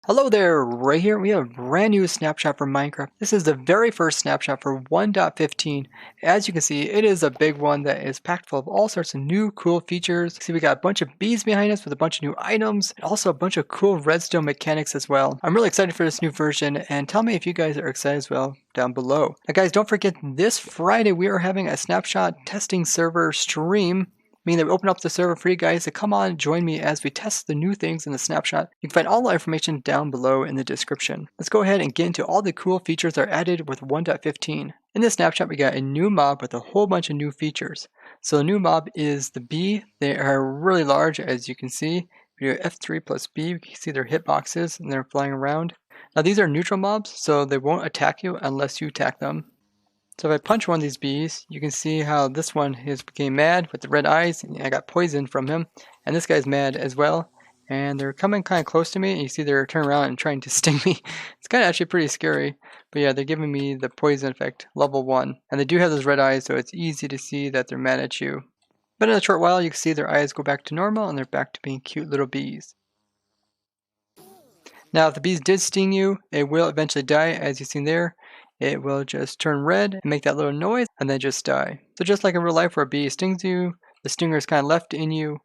Hello there, right here we have a brand new snapshot for Minecraft. This is the very first snapshot for 1.15. As you can see, it is a big one that is packed full of all sorts of new cool features. See, we got a bunch of bees behind us with a bunch of new items, and also a bunch of cool redstone mechanics as well. I'm really excited for this new version, and tell me if you guys are excited as well down below. Now guys, don't forget this Friday we are having a snapshot testing server stream, meaning that we open up the server for you guys to come on and join me as we test the new things in the snapshot. You can find all the information down below in the description. Let's go ahead and get into all the cool features that are added with 1.15. In this snapshot, we got a new mob with a whole bunch of new features. So the new mob is the bee. They are really large, as you can see. If you do F3 plus B, you can see their hitboxes and they're flying around. Now these are neutral mobs, so they won't attack you unless you attack them. So if I punch one of these bees, you can see how this one became mad with the red eyes, and I got poisoned from him. And this guy's mad as well. And they're coming kind of close to me, and you see they're turning around and trying to sting me. It's kind of actually pretty scary. But yeah, they're giving me the poison effect, level 1. And they do have those red eyes, so it's easy to see that they're mad at you. But in a short while, you can see their eyes go back to normal, and they're back to being cute little bees. Now, if the bees did sting you, it will eventually die, as you've seen there. It will just turn red and make that little noise and then just die. So just like in real life where a bee stings you, the stinger is kind of left in you,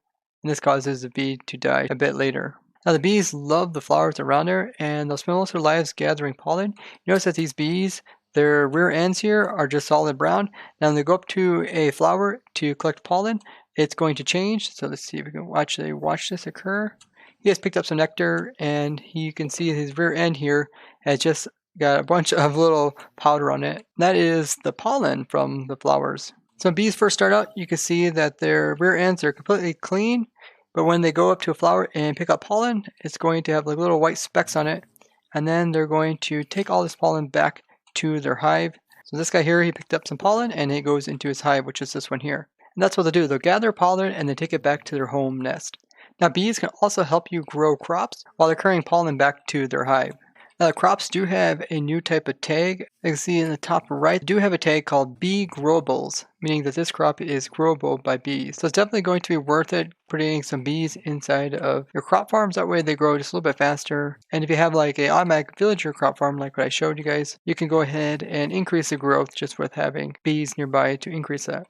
and this causes the bee to die a bit later. Now the bees love the flowers around there, and they'll spend most of their lives gathering pollen. You notice that these bees, their rear ends here are just solid brown. Now when they go up to a flower to collect pollen, it's going to change. So let's see if we can actually watch this occur. He has picked up some nectar, and you can see his rear end here has just got a bunch of little powder on it. That is the pollen from the flowers. So when bees first start out, you can see that their rear ends are completely clean, but when they go up to a flower and pick up pollen, it's going to have like little white specks on it, and then they're going to take all this pollen back to their hive. So this guy here, he picked up some pollen and it goes into his hive, which is this one here. And that's what they'll do. They'll gather pollen and then take it back to their home nest. Now bees can also help you grow crops while they're carrying pollen back to their hive. Now the crops do have a new type of tag. You can see in the top right, they do have a tag called bee growables, meaning that this crop is growable by bees. So it's definitely going to be worth it putting some bees inside of your crop farms. That way they grow just a little bit faster. And if you have like a automatic villager crop farm like what I showed you guys, you can go ahead and increase the growth just with having bees nearby to increase that.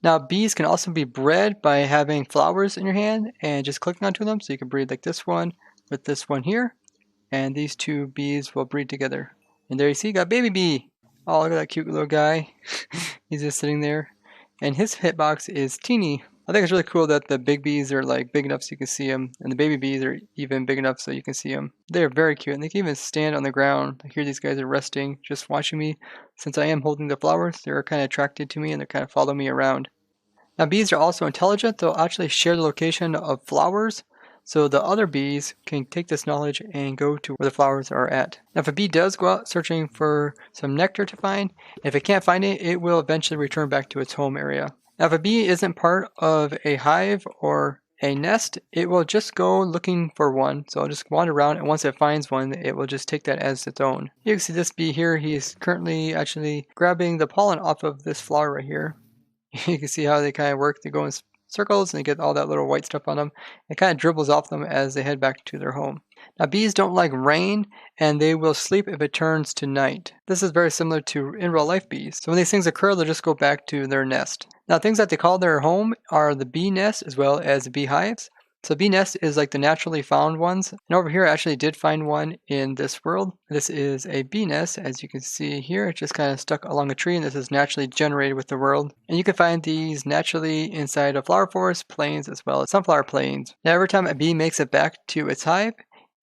Now bees can also be bred by having flowers in your hand and just clicking onto them. So you can breed like this one with this one here. And these two bees will breed together. And there you see, got baby bee. Oh, look at that cute little guy. He's just sitting there. And his hitbox is teeny. I think it's really cool that the big bees are like big enough so you can see them. And the baby bees are even big enough so you can see them. They're very cute. And they can even stand on the ground. I hear these guys are resting, just watching me. Since I am holding the flowers, they're kind of attracted to me and they're kind of following me around. Now bees are also intelligent. They'll actually share the location of flowers, so the other bees can take this knowledge and go to where the flowers are at. Now if a bee does go out searching for some nectar to find, if it can't find it, it will eventually return back to its home area. Now if a bee isn't part of a hive or a nest, it will just go looking for one. So it'll just wander around, and once it finds one, it will just take that as its own. You can see this bee here, he's currently actually grabbing the pollen off of this flower right here. You can see how they kind of work. They go in circles and they get all that little white stuff on them. It kind of dribbles off them as they head back to their home. Now bees don't like rain, and they will sleep if it turns to night. This is very similar to in real life bees. So when these things occur, they'll just go back to their nest. Now things that they call their home are the bee nest as well as the beehives. So bee nest is like the naturally found ones. And over here I actually did find one in this world. This is a bee nest, as you can see here. It's just kind of stuck along a tree, and this is naturally generated with the world. And you can find these naturally inside of flower forest plains as well as sunflower plains. Now every time a bee makes it back to its hive,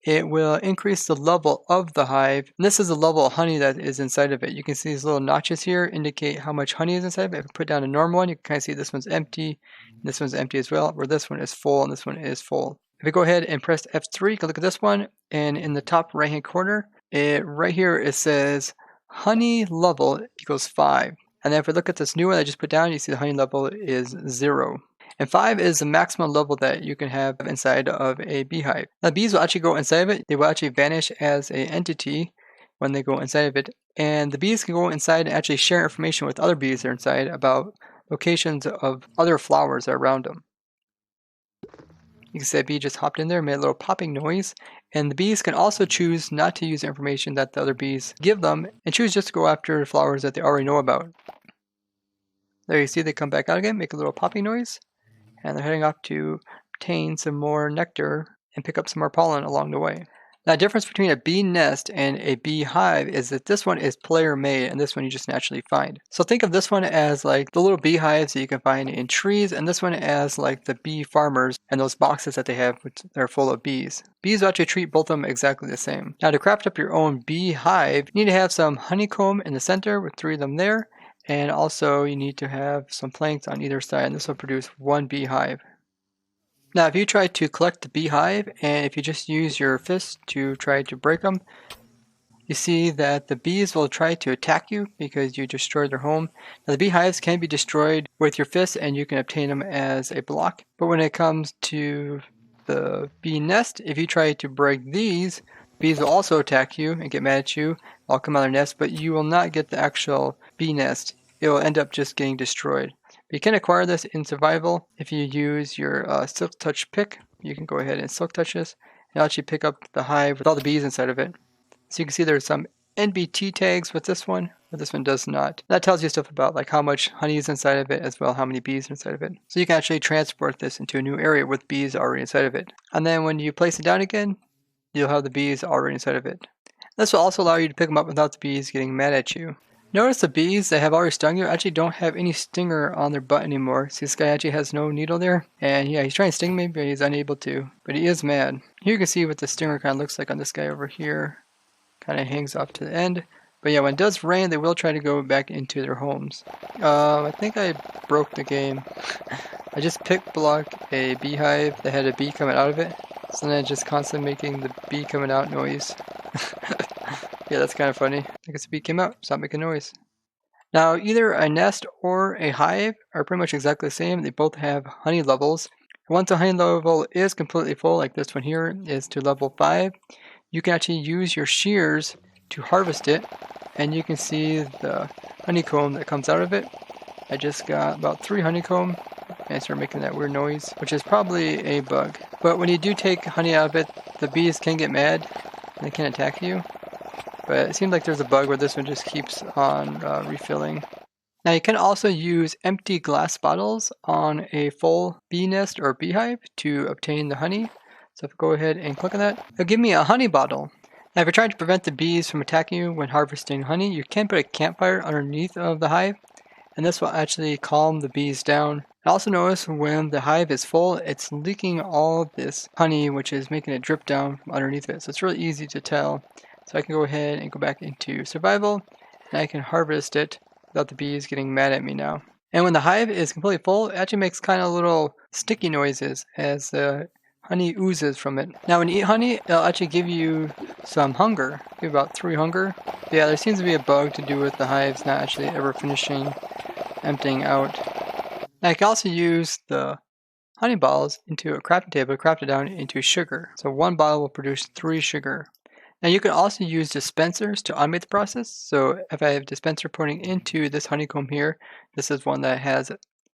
it will increase the level of the hive. And this is the level of honey that is inside of it. You can see these little notches here indicate how much honey is inside of it. If I put down a normal one, you can kind of see this one's empty, and this one's empty as well, where this one is full and this one is full. If we go ahead and press F3, you can look at this one, and in the top right hand corner, right here it says honey level equals 5. And then if we look at this new one I just put down, you see the honey level is 0. And 5 is the maximum level that you can have inside of a beehive. Now bees will actually go inside of it. They will actually vanish as an entity when they go inside of it. And the bees can go inside and actually share information with other bees that are inside about locations of other flowers that are around them. You can see that bee just hopped in there, made a little popping noise, And the bees can also choose not to use the information that the other bees give them and choose just to go after flowers that they already know about. There you see they come back out again, make a little popping noise, and they're heading off to obtain some more nectar and pick up some more pollen along the way. Now, the difference between a bee nest and a bee hive is that this one is player made and this one you just naturally find. So think of this one as like the little beehives that you can find in trees, and this one as like the bee farmers and those boxes that they have which they're full of bees. Bees will actually treat both of them exactly the same. Now, to craft up your own bee hive, you need to have some honeycomb in the center with 3 of them there, and also you need to have some planks on either side, and this will produce 1 beehive. Now, if you try to collect the beehive, and if you just use your fist to try to break them, you see that the bees will try to attack you because you destroyed their home. Now, the beehives can be destroyed with your fist, and you can obtain them as a block. But when it comes to the bee nest, if you try to break these, bees will also attack you and get mad at you. They'll come out of their nest, but you will not get the actual bee nest. It will end up just getting destroyed. You can acquire this in survival if you use your silk touch pick. You can go ahead and silk touch this and actually pick up the hive with all the bees inside of it. So you can see there's some NBT tags with this one, but this one does not. That tells you stuff about like how much honey is inside of it as well how many bees are inside of it. So you can actually transport this into a new area with bees already inside of it. And then when you place it down again, you'll have the bees already inside of it. This will also allow you to pick them up without the bees getting mad at you. Notice the bees that have already stung you actually don't have any stinger on their butt anymore. See, this guy actually has no needle there. And yeah, he's trying to sting me, but he's unable to. But he is mad. Here you can see what the stinger kind of looks like on this guy over here. Kind of hangs off to the end. But yeah, when it does rain, they will try to go back into their homes. I think I broke the game. I just pick block a beehive that had a bee coming out of it. So then it's just constantly making the bee coming out noise. Yeah, that's kind of funny. I guess the bee came out, stopped making noise. Now, either a nest or a hive are pretty much exactly the same. They both have honey levels. Once a honey level is completely full, like this one here is to level 5, you can actually use your shears to harvest it, and you can see the honeycomb that comes out of it. I just got about 3 honeycomb, and I started making that weird noise, which is probably a bug. But when you do take honey out of it, the bees can get mad, and they can attack you. But it seems like there's a bug where this one just keeps on refilling. Now you can also use empty glass bottles on a full bee nest or beehive to obtain the honey. So if I go ahead and click on that, it'll give me a honey bottle. Now if you're trying to prevent the bees from attacking you when harvesting honey, you can put a campfire underneath of the hive, and this will actually calm the bees down. I also notice when the hive is full, it's leaking all this honey, which is making it drip down from underneath it. So it's really easy to tell. So I can go ahead and go back into survival, and I can harvest it without the bees getting mad at me now. And when the hive is completely full, it actually makes kind of little sticky noises as the honey oozes from it. Now when you eat honey, it'll actually give you some hunger, give you about 3 hunger. But yeah, there seems to be a bug to do with the hives not actually ever finishing emptying out. Now I can also use the honey balls into a crafting table, craft it down into sugar. So 1 bottle will produce 3 sugar. Now you can also use dispensers to automate the process. So if I have a dispenser pointing into this honeycomb here, this is one that has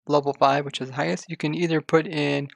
level 5, which is the highest. You can either put in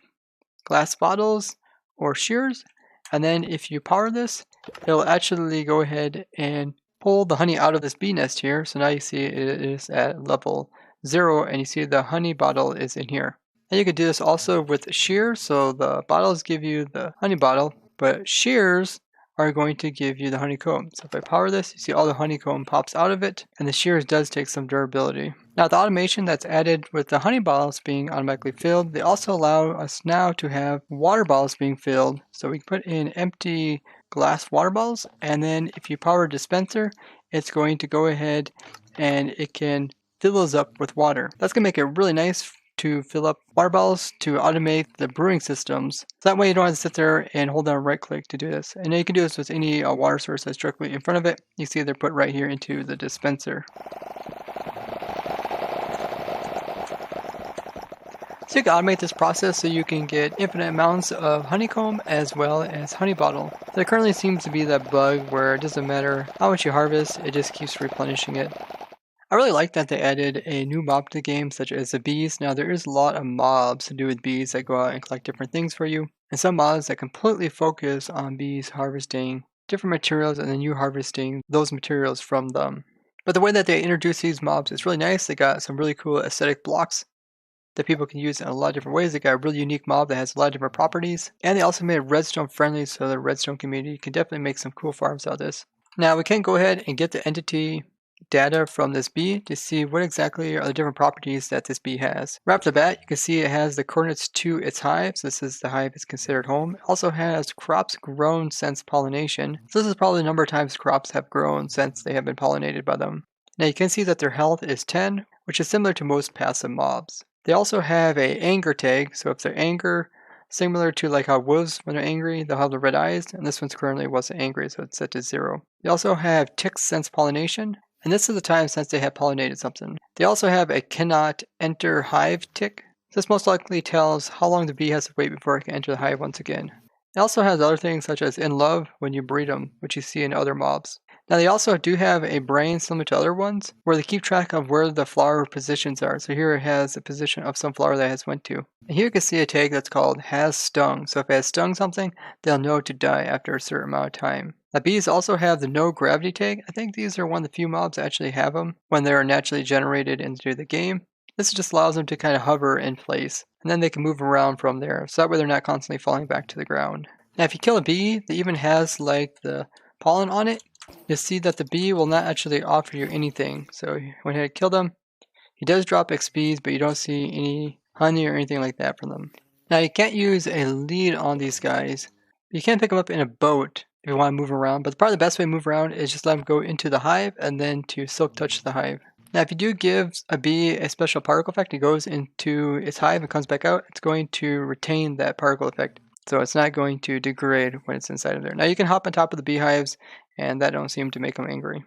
glass bottles or shears, and then if you power this, it'll actually go ahead and pull the honey out of this bee nest here. So now you see it is at level 0, and you see the honey bottle is in here. And you could do this also with shears. So the bottles give you the honey bottle, but shears are going to give you the honeycomb. So if I power this, you see all the honeycomb pops out of it, and the shears does take some durability. Now the automation that's added with the honey bottles being automatically filled, they also allow us now to have water bottles being filled. So we can put in empty glass water bottles, and then if you power a dispenser, it's going to go ahead and it can fill those up with water. That's going to make it really nice to fill up water bottles to automate the brewing systems. So that way you don't have to sit there and hold down right click to do this. And you can do this with any water source that's directly in front of it. You see they're put right here into the dispenser. So you can automate this process so you can get infinite amounts of honeycomb as well as honey bottle. There currently seems to be that bug where it doesn't matter how much you harvest, it just keeps replenishing it. I really like that they added a new mob to the game, such as the bees. Now there is a lot of mobs to do with bees that go out and collect different things for you. and some mods that completely focus on bees harvesting different materials and then you harvesting those materials from them. But the way that they introduce these mobs is really nice. They got some really cool aesthetic blocks that people can use in a lot of different ways. They got a really unique mob that has a lot of different properties. And they also made it redstone friendly, so the redstone community can definitely make some cool farms out of this. Now we can go ahead and get the entity data from this bee to see what exactly are the different properties that this bee has. Right off the bat, you can see it has the coordinates to its hives. This is the hive is considered home. It also has crops grown since pollination. So this is probably the number of times crops have grown since they have been pollinated by them. Now you can see that their health is 10, which is similar to most passive mobs. They also have a anger tag, so if they're anger, similar to like how wolves, when they're angry, they'll have the red eyes, and this one's currently wasn't angry, so it's set to 0. They also have ticks since pollination, and this is the time since they have pollinated something. They also have a cannot enter hive tick. This most likely tells how long the bee has to wait before it can enter the hive once again. It also has other things such as in love when you breed them, which you see in other mobs. Now they also do have a brain similar to other ones, where they keep track of where the flower positions are. So here it has a position of some flower that it has went to. And here you can see a tag that's called has stung. So if it has stung something, they'll know to die after a certain amount of time. Now bees also have the no gravity tag. I think these are one of the few mobs that actually have them when they are naturally generated into the game. This just allows them to kind of hover in place, and then they can move around from there, so that way they're not constantly falling back to the ground. Now if you kill a bee that even has like the pollen on it, you'll see that the bee will not actually offer you anything. So when you kill them, he does drop XPs, but you don't see any honey or anything like that from them. Now you can't use a lead on these guys. You can pick them up in a boat if you want to move around, but probably the best way to move around is just let them go into the hive and then to silk touch the hive. Now if you do give a bee a special particle effect, it goes into its hive and comes back out, it's going to retain that particle effect. So it's not going to degrade when it's inside of there. Now you can hop on top of the beehives, and that don't seem to make them angry.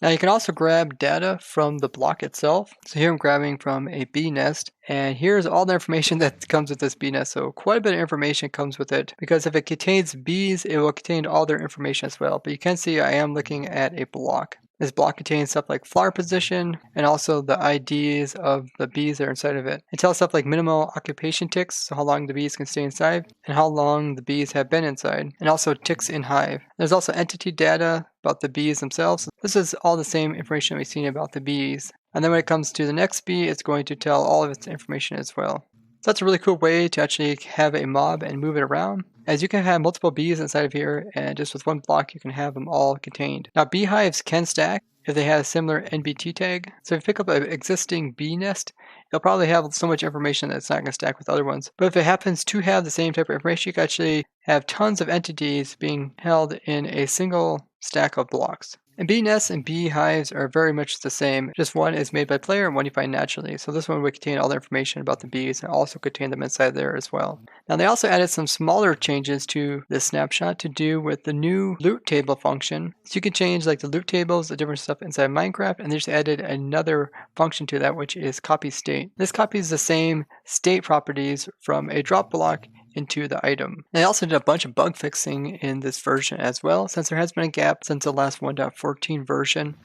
Now you can also grab data from the block itself. So here I'm grabbing from a bee nest, and here's all the information that comes with this bee nest. So quite a bit of information comes with it, because if it contains bees, it will contain all their information as well. But you can see I am looking at a block. This block contains stuff like flower position and also the IDs of the bees that are inside of it. It tells stuff like minimal occupation ticks, so how long the bees can stay inside, and how long the bees have been inside, and also ticks in hive. There's also entity data about the bees themselves. This is all the same information we've seen about the bees. And then when it comes to the next bee, it's going to tell all of its information as well. So that's a really cool way to actually have a mob and move it around, as you can have multiple bees inside of here, and just with one block you can have them all contained. Now beehives can stack if they have a similar NBT tag. So if you pick up an existing bee nest, it'll probably have so much information that it's not going to stack with other ones. But if it happens to have the same type of information, you can actually have tons of entities being held in a single stack of blocks. And bee nests and beehives are very much the same, just one is made by player and one you find naturally. So this one would contain all the information about the bees and also contain them inside there as well. Now they also added some smaller changes to this snapshot to do with the new loot table function. So you can change like the loot tables, the different stuff inside Minecraft, and they just added another function to that, which is copy state. This copies the same state properties from a drop block into the item. And they also did a bunch of bug fixing in this version as well, since there has been a gap since the last 1.14 version.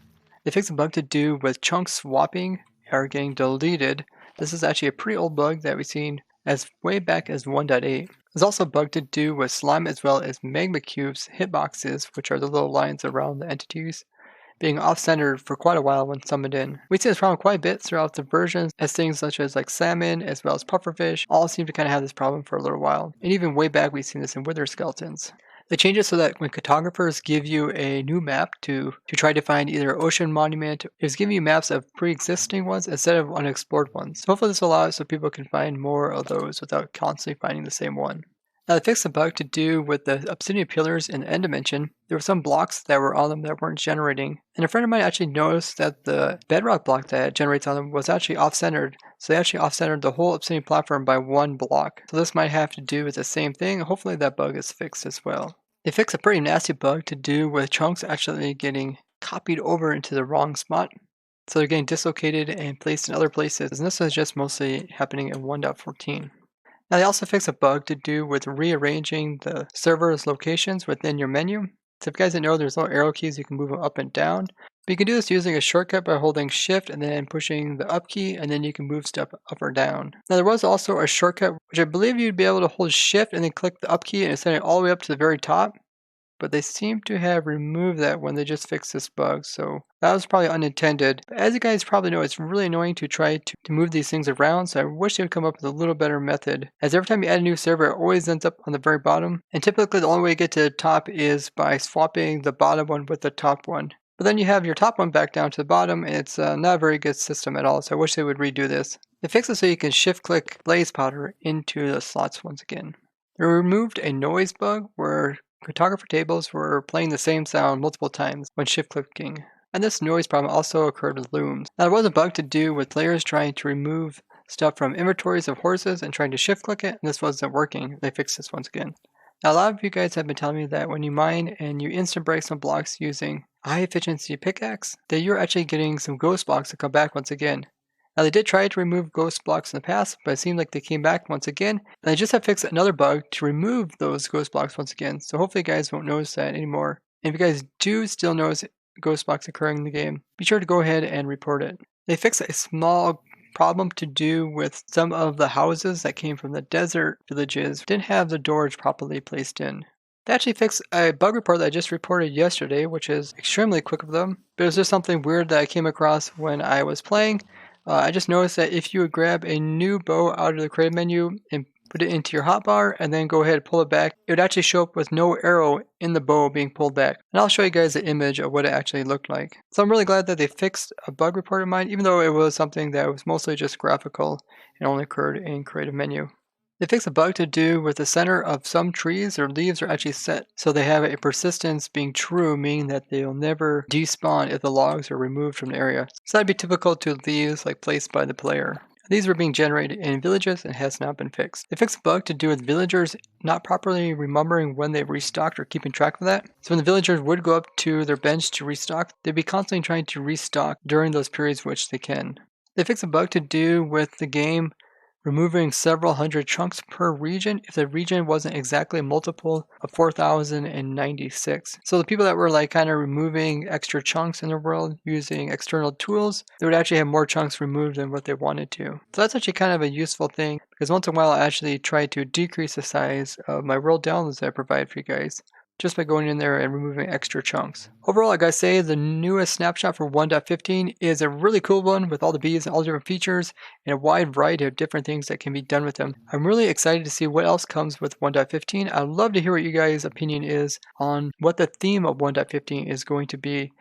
They fixed a bug to do with chunk swapping are getting deleted. This is actually a pretty old bug that we've seen as way back as 1.8. There's also a bug to do with slime as well as magma cubes hitboxes, which are the little lines around the entities, being off-centered for quite a while when summoned in. We see this problem quite a bit throughout the versions, as things such as like salmon as well as pufferfish all seem to kind of have this problem for a little while. And even way back we've seen this in wither skeletons. They change it so that when cartographers give you a new map to try to find either ocean monument, it's giving you maps of pre-existing ones instead of unexplored ones. So hopefully this will allow it so people can find more of those without constantly finding the same one. Now, they fixed a bug to do with the Obsidian Pillars in the end dimension. There were some blocks that were on them that weren't generating. And a friend of mine actually noticed that the bedrock block that generates on them was actually off-centered. So they actually off-centered the whole Obsidian platform by one block. So this might have to do with the same thing. Hopefully that bug is fixed as well. They fixed a pretty nasty bug to do with chunks actually getting copied over into the wrong spot. So they're getting dislocated and placed in other places. And this is just mostly happening in 1.14. Now they also fixed a bug to do with rearranging the server's locations within your menu. So if you guys didn't know, there's little arrow keys, you can move them up and down. But you can do this using a shortcut by holding shift and then pushing the up key, and then you can move stuff up or down. Now there was also a shortcut, which I believe you'd be able to hold shift and then click the up key and send it all the way up to the very top. But they seem to have removed that when they just fixed this bug, so that was probably unintended. But as you guys probably know, it's really annoying to try to move these things around, so I wish they would come up with a little better method. As every time you add a new server, it always ends up on the very bottom, and typically the only way to get to the top is by swapping the bottom one with the top one. But then you have your top one back down to the bottom, and it's not a very good system at all, so I wish they would redo this. They fixed it so you can shift-click blaze powder into the slots once again. They removed a noise bug where cartographer tables were playing the same sound multiple times when shift-clicking, and this noise problem also occurred with looms. Now, there was a bug to do with players trying to remove stuff from inventories of horses and trying to shift-click it, and this wasn't working. They fixed this once again. Now, a lot of you guys have been telling me that when you mine and you instant break some blocks using a high-efficiency pickaxe, that you're actually getting some ghost blocks to come back once again. Now they did try to remove ghost blocks in the past, but it seemed like they came back once again, and they just have fixed another bug to remove those ghost blocks once again, so hopefully you guys won't notice that anymore. And if you guys do still notice ghost blocks occurring in the game, be sure to go ahead and report it. They fixed a small problem to do with some of the houses that came from the desert villages didn't have the doors properly placed in. They actually fixed a bug report that I just reported yesterday, which is extremely quick of them, but it was just something weird that I came across when I was playing. I just noticed that if you would grab a new bow out of the create menu and put it into your hotbar and then go ahead and pull it back, it would actually show up with no arrow in the bow being pulled back. And I'll show you guys the image of what it actually looked like. So I'm really glad that they fixed a bug report of mine, even though it was something that was mostly just graphical and only occurred in creative menu. They fixed a bug to do with the center of some trees. Their leaves are actually set so they have a persistence being true, meaning that they'll never despawn if the logs are removed from the area. So that'd be typical to leaves like placed by the player. These were being generated in villages and has not been fixed. They fixed a bug to do with villagers not properly remembering when they restocked or keeping track of that. So when the villagers would go up to their bench to restock, they'd be constantly trying to restock during those periods which they can. They fixed a bug to do with the game removing several hundred chunks per region if the region wasn't exactly a multiple of 4,096. So the people that were like kind of removing extra chunks in their world using external tools, they would actually have more chunks removed than what they wanted to. So that's actually kind of a useful thing, because once in a while I actually try to decrease the size of my world downloads that I provide for you guys, just by going in there and removing extra chunks. Overall, I gotta say, the newest snapshot for 1.15 is a really cool one with all the bees and all the different features and a wide variety of different things that can be done with them. I'm really excited to see what else comes with 1.15. I'd love to hear what you guys' opinion is on what the theme of 1.15 is going to be.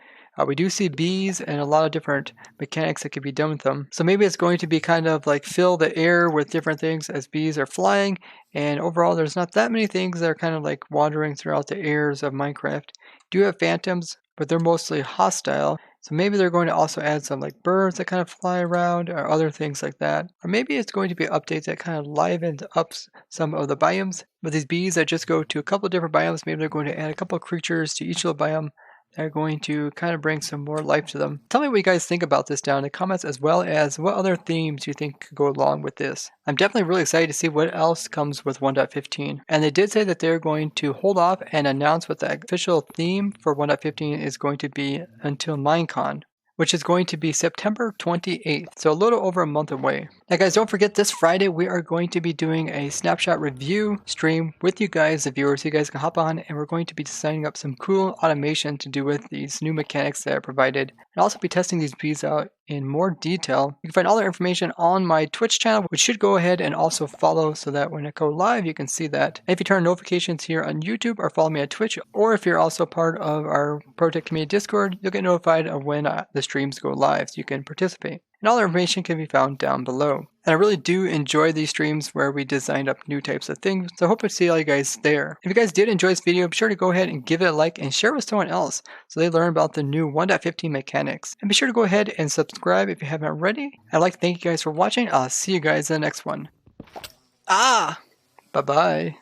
We do see bees and a lot of different mechanics that can be done with them. So maybe it's going to be kind of like fill the air with different things as bees are flying. And overall, there's not that many things that are kind of like wandering throughout the airs of Minecraft. You do have phantoms, but they're mostly hostile. So maybe they're going to also add some like birds that kind of fly around or other things like that. Or maybe it's going to be updates that kind of liven up some of the biomes. But these bees that just go to a couple of different biomes, maybe they're going to add a couple of creatures to each little biome that are going to kind of bring some more life to them. Tell me what you guys think about this down in the comments, as well as what other themes you think could go along with this. I'm definitely really excited to see what else comes with 1.15. And they did say that they're going to hold off and announce what the official theme for 1.15 is going to be until Minecon, which is going to be September 28th, so a little over a month away. Now guys, don't forget this Friday we are going to be doing a snapshot review stream with you guys, the viewers, so you guys can hop on, and we're going to be designing up some cool automation to do with these new mechanics that are provided, and also be testing these bees out in more detail. You can find all the information on my Twitch channel, which should go ahead and also follow so that when I go live you can see that. And if you turn on notifications here on YouTube or follow me on Twitch, or if you're also part of our ProtoTech community Discord, you'll get notified of when the streams go live so you can participate. And all the information can be found down below. And I really do enjoy these streams where we designed up new types of things, so I hope to see all you guys there. If you guys did enjoy this video, be sure to go ahead and give it a like and share with someone else so they learn about the new 1.15 mechanics. And be sure to go ahead and subscribe if you haven't already. I'd like to thank you guys for watching. I'll see you guys in the next one. Bye-bye.